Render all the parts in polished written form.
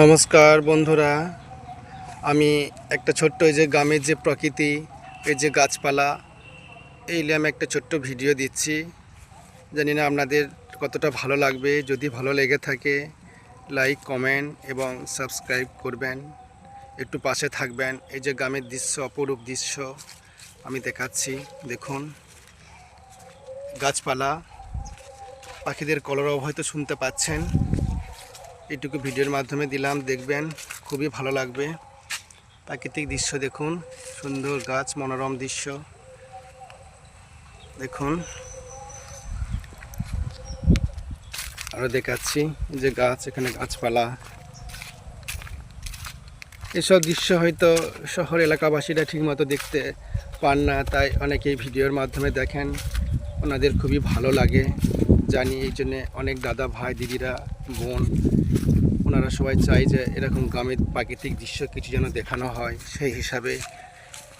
নমস্কার বন্ধুরা, আমি একটা ছোট্ট এই যে গ্রামের যে প্রকৃতি, এই যে গাছপালা, এই নিয়ে আমি একটা ছোট্ট ভিডিও দিচ্ছি। জানি না আপনাদের কতটা ভালো লাগবে। যদি ভালো লেগে থাকে লাইক, কমেন্ট এবং সাবস্ক্রাইব করবেন, একটু পাশে থাকবেন। এই যে গ্রামের দৃশ্য, অপরূপ দৃশ্য আমি দেখাচ্ছি। দেখুন গাছপালা, পাখিদের কলরব হয়তো শুনতে পাচ্ছেন। এইটুকু ভিডিওর মাধ্যমে দিলাম, দেখবেন খুবই ভালো লাগবে। প্রাকৃতিক দৃশ্য দেখুন, সুন্দর গাছ, মনোরম দৃশ্য দেখুন। আরও দেখাচ্ছি যে গাছ, এখানে গাছপালা, এসব দৃশ্য হয়তো শহর এলাকাবাসীরা ঠিকমতো দেখতে পান না, তাই অনেকেই ভিডিওর মাধ্যমে দেখেন, ওনাদের খুবই ভালো লাগে জানি। এই জন্যে অনেক দাদা ভাই, দিদিরা, বোন, ওনারা সবাই চাই যে এরকম গ্রামের প্রাকৃতিক দৃশ্য কিছু যেন দেখানো হয়। সেই হিসাবে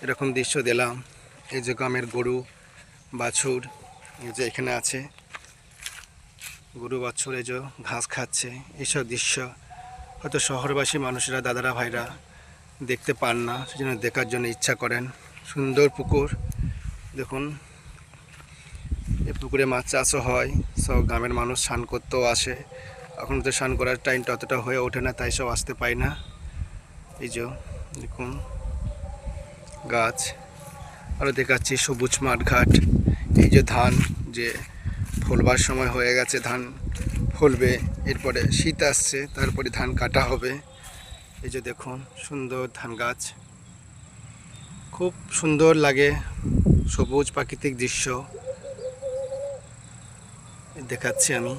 এরকম দৃশ্য দিলাম। এই যে গ্রামের গরু বাছুর, এই যে এখানে আছে গরু বাছুর, এই যে ঘাস খাচ্ছে। এইসব দৃশ্য হয়তো শহরবাসী মানুষেরা, দাদারা ভাইরা দেখতে পান না, সেজন্য দেখার জন্য ইচ্ছা করেন। সুন্দর পুকুর দেখুন, এই পুকুরে মাছ চাষও হয়। সব গ্রামের মানুষ স্নান করতেও আসে। এখন তো স্নান করার টাইমটা অতটা হয়ে ওঠে না, তাই সব আসতে পায় না। এই যে দেখুন গাছ, আরও দেখাচ্ছি সবুজ মাঠঘাট। এই যে ধান যে ফলবার সময় হয়ে গেছে, ধান ফলবে, এরপরে শীত আসছে, তারপরে ধান কাটা হবে। এই যে দেখুন সুন্দর ধান গাছ, খুব সুন্দর লাগে, সবুজ প্রাকৃতিক দৃশ্য দেখাচ্ছি আমি।